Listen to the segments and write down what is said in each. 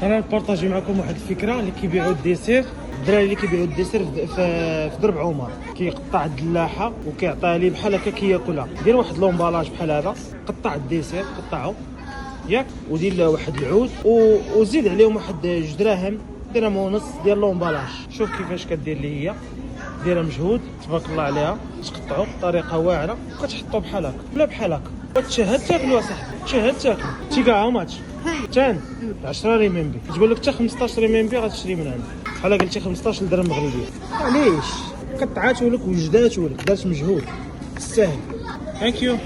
انا نبارطاجي معكم واحد الفكره اللي كيبيعوا الديسير. الدراري اللي كيبيعوا الديسير في درب عمر كيقطع الدلاحه وكيعطيها لي بحال هكا كياكلها. دير واحد لومبالاج بحال هذا، قطع الديسير قطعه ياك، ودير واحد العود وزيد عليهم واحد 2 دراهم، درهم ونص ديال لومبالاج. شوف كيفاش كدير لي هي، دايره مجهود تبارك الله عليها. تقطعوا بطريقه واعره وكتحطوا بحال هكا ولا بحال هكا وتشهد تاكل. واصاحبي تشهد تاكل تيكا هاو ماتش تان 10 ريمبي. تقول لك حتى 15 ريمبي غتشري من عندي، بحال قلتي 15 درهم مغربيه. علاش قطعاتو لك وجداتو لك، دارت مجهود تستاهل. ثانك يو.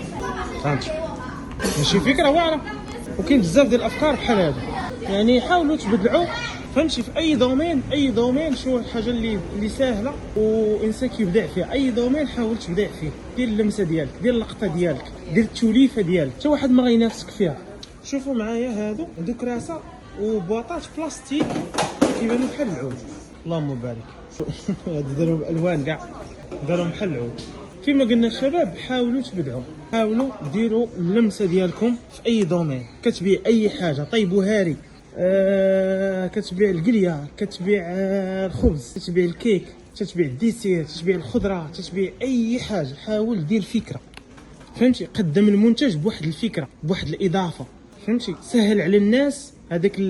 فهمتي ماشي فكره واعره، وكاين بزاف ديال الافكار بحال هذا. يعني حاولوا تبدعوا، فهمتي، في اي دومين شو الحاجه اللي ساهله وانسان كيبدع فيها. اي دومين حاول تبدع فيه، دير اللمسه ديالك، دير اللقطه ديالك، دير التوليفه ديالك، حتى واحد ما غينافسك فيها. شوفوا معايا هادو عندو كراسه وبواطات بلاستيك كيبانو بحال العود. اللهم بارك. هادو داروا بالوان كاع، داروا بحال العود. كما قلنا الشباب، حاولوا تبدعوا، حاولوا ديروا اللمسه ديالكم في اي دومين. كتبيع اي حاجه طيب وهاري، كتبيع القليه، كتبيع الخبز، كتبيع الكيك، تتبيع الديسير، تتبيع الخضره، تتبيع اي حاجه. حاول دير فكره، فهمتي، قدم المنتج بواحد الفكره، بواحد الاضافه، فهمتي، سهل على الناس هذيك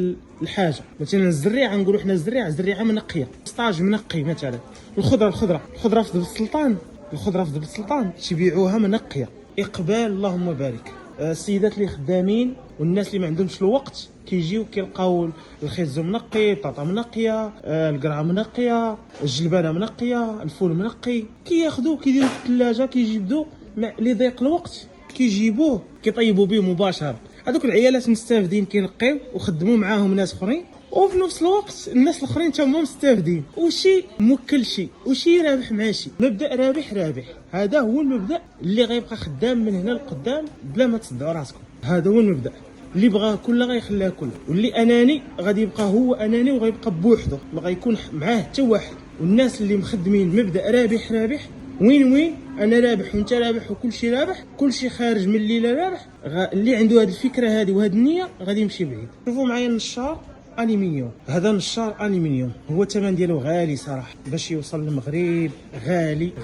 الحاجه. مثلا الزريعه، نقولوا حنا زريعه منقيه، ستاج منقي. مثلا الخضره في دبل السلطان، الخضره في دبل السلطان تيبيعوها منقيه. اقبال اللهم بارك. السيدات اللي خدامين والناس اللي ما عندهمش الوقت كيجيو كيلقاو الخيزو منقي، البطاطا منقيه، القرعه منقيه، الجلبانه منقيه، الفول منقي. كياخذوه كيديروا في الثلاجه، كيجبدوا اللي ضيق الوقت كيجيبوه كيطيبوا به مباشره. هذوك العيالات مستافدين كينقيو وخدموا معاهم ناس اخرين، وفي نفس الوقت الناس الاخرين تا هما مستافدين، وشي موكل شي وشي رابح مع شي. مبدا رابح. هذا هو المبدا اللي غيبقى خدام من هنا لقدام بلا ما تصدعوا راسكم. هذا هو المبدا. اللي بغاه كله غيخليها كله، واللي اناني غادي يبقى هو اناني وغيبقى بوحده، ما غيكون معاه حتى واحد. والناس اللي مخدمين مبدا رابح، وين انا رابح وانت رابح وكل شيء رابح، كل شيء خارج من الليله رابح. اللي عنده هذه الفكره هذه وهذه النيه غادي يمشي بعيد. شوفوا معايا النشار الومنيوم. هذا نشار الومنيوم، هو الثمن ديالو غالي صراحه، باش يوصل للمغرب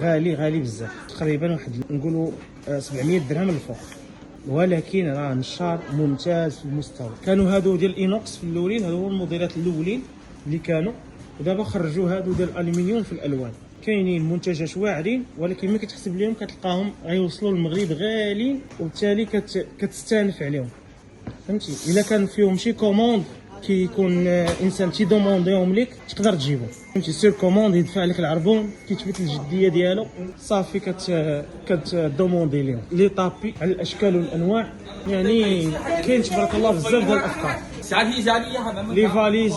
غالي بزاف، تقريبا واحد نقولوا 700 درهم الفوق. ولكن راه نشار ممتاز في المستوى. كانوا هادو ديال الاينوكس في الاولين، هادو هما الموديلات الاولين اللي كانوا، ودابا خرجوا هادو ديال الالومنيوم في الالوان. كاينين منتجات واعرين، ولكن ملي كتحسب لهم كتلقاهم غيوصلوا للمغرب غاليين، وبالتالي كتستانف عليهم، فهمتي. الا كان فيهم شي كوموند كيكون انسان تيدومونديهم ليك تقدر تجيبهم، فهمتي، سير كوموند يدفع لك العربون، كيثبت الجديه ديالو، صافي كتدوموندي ليهم لي طابي على الاشكال والانواع. يعني كاين تبارك الله بزاف ديال الافكار. لي فاليز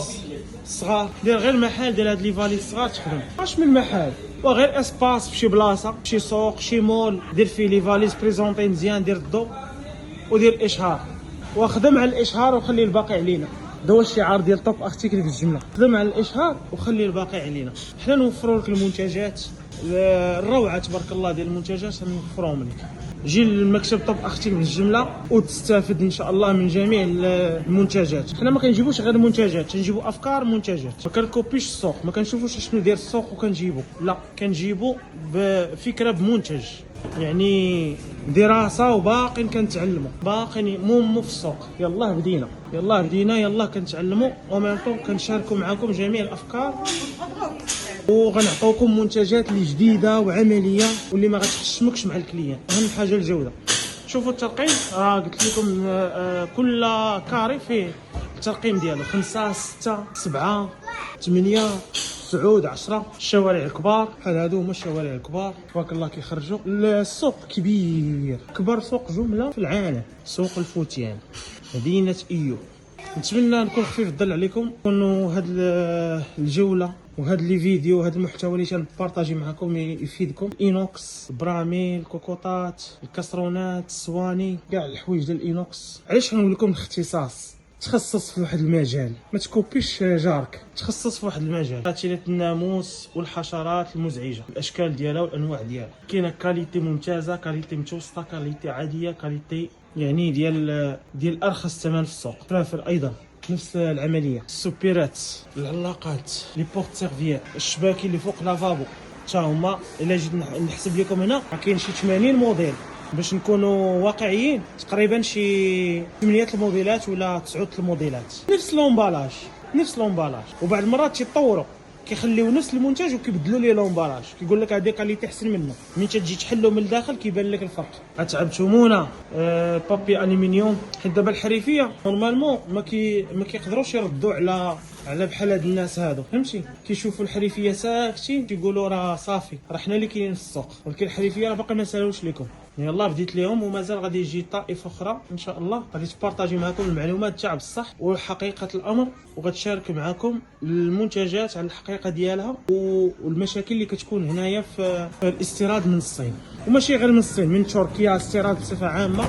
صغار، دير غير محل ديال هاد لي فاليز صغار تخدم، واش من محل وغير اسباس في شي بلاصه، شي سوق، شي مول، دير فيه لي فاليز بريزونطي مزيان، دير الضو ودير الاشهار، وخدم على الاشهار وخلي الباقي علينا. هذا هو الشعار ديال توب ارتيكل في الجمله، خدم على الاشهار وخلي الباقي علينا. حنا نوفروا لك المنتجات الروعه تبارك الله ديال المنتجات، نوفروهم لك. جي للمكتب توب ارتيكل في الجمله وتستافد ان شاء الله من جميع المنتجات. حنا ما كنجيبوش غير منتجات، كنجيبوا افكار منتجات، ما كنكوبيش السوق، ما كنشوفوش شنو داير السوق وكنجيبو، لا، كنجيبو بفكره بمنتج. يعني دراسه وباقي كنتعلموا، باقي مو في السوق. يلاه بدينا يلاه كنتعلموا، ومنطون كنشاركوا معكم جميع الافكار، وغنعطوكم منتجات اللي جديده وعمليه واللي ما غتحشمكش مع الكليان. اهم حاجه الجوده. شوفوا الترقيم، راه قلت لكم كل كاري فيه الترقيم ديالو 5 6 7 8 9 10. الشوارع الكبار بحال هادو هما الشوارع الكبار تبارك الله كيخرجوا. السوق كبير، كبر سوق جمله في العالم، سوق الفوتيان، مدينه ايو. نتمنى نكون خفيف الظل عليكم، كونوا هاد الجوله وهاد لي فيديو وهاد المحتوى اللي تنبارطاجي معكم يفيدكم. اينوكس، براميل، كوكوطات، الكسرونات، الصواني، كاع الحوايج ديال الاينوكس. علاش نقول لكم الاختصاص؟ تخصص في واحد المجال، ما تكوبيش جارك، تخصص في واحد المجال. قاتله الناموس والحشرات المزعجه، الاشكال ديالها والانواع ديالها. كاينه كاليتي ممتازه، كاليتي متوسطه، كاليتي عاديه، كاليتي يعني ديال ارخص ثمن في السوق. فلافل ايضا نفس العمليه. السوبيرات، العلاقات، لي بورت سيرفيير، الشباكي اللي فوق لافابو حتى هما الا جيت نحسب لكم هنا كاين شي 80 موديل. باش نكونوا واقعيين تقريبا شي 8 الموديلات ولا 9 الموديلات، نفس لومبالاج نفس لومبالاج. وبعض المرات تيطوروا كيخليو نفس المنتج وكيبدلوا ليه لومبالاج، كيقول لك هذه كاليتي احسن منه. ملي تجي تحلو من الداخل كيبان لك الفرق. اتعبتمونا بابي الومنيوم، حيت دابا الحريفيه نورمالمون ما كيقدروش يردوا على بحال هاد الناس هادو، فهمتي؟ كيشوفوا الحريفيه ساكتين كيقولوا راه صافي راه حنا اللي كاينين في السوق، ولكن الحريفيه راه باقي ما سالوش لكم. يلاه بديت لهم ومازال غادي يجي طائفه اخرى ان شاء الله غادي تبارطاجي معكم المعلومات تاع بصح وحقيقه الامر، وغتشارك معكم المنتجات على الحقيقه ديالها والمشاكل اللي كتكون هنايا في الاستيراد من الصين، وماشي غير من الصين، من تركيا، استيراد بصفه عامه.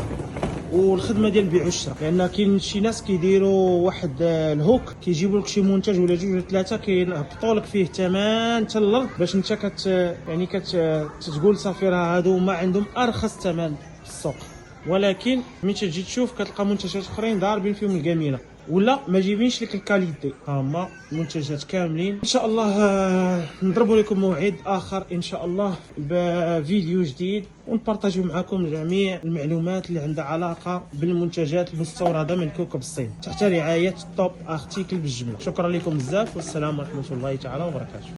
والخدمه ديال البيع والشراء، لان كاين شي ناس كيديروا واحد الهوك، كيجيبوا لك شي منتج ولا جوج ولا ثلاثه كيهبطوا لك فيه ثمن حتى الارض باش انت تقول صافي راه هادو ما عندهم ارخص ثمن في السوق. ولكن ملي تجي تشوف كتلقى منتجات اخرين ضاربين فيهم الكمينه ولا ما جايبينش لك الكاليتي. هما منتجات كاملين ان شاء الله. نضربوا لكم موعد اخر ان شاء الله بفيديو جديد، ونبارطاجيو معكم جميع المعلومات اللي عندها علاقه بالمنتجات المستورده من كوكب الصين تحت رعايه توب ارتيكل بالجمله. شكرا لكم بزاف، والسلام ورحمه الله تعالى وبركاته.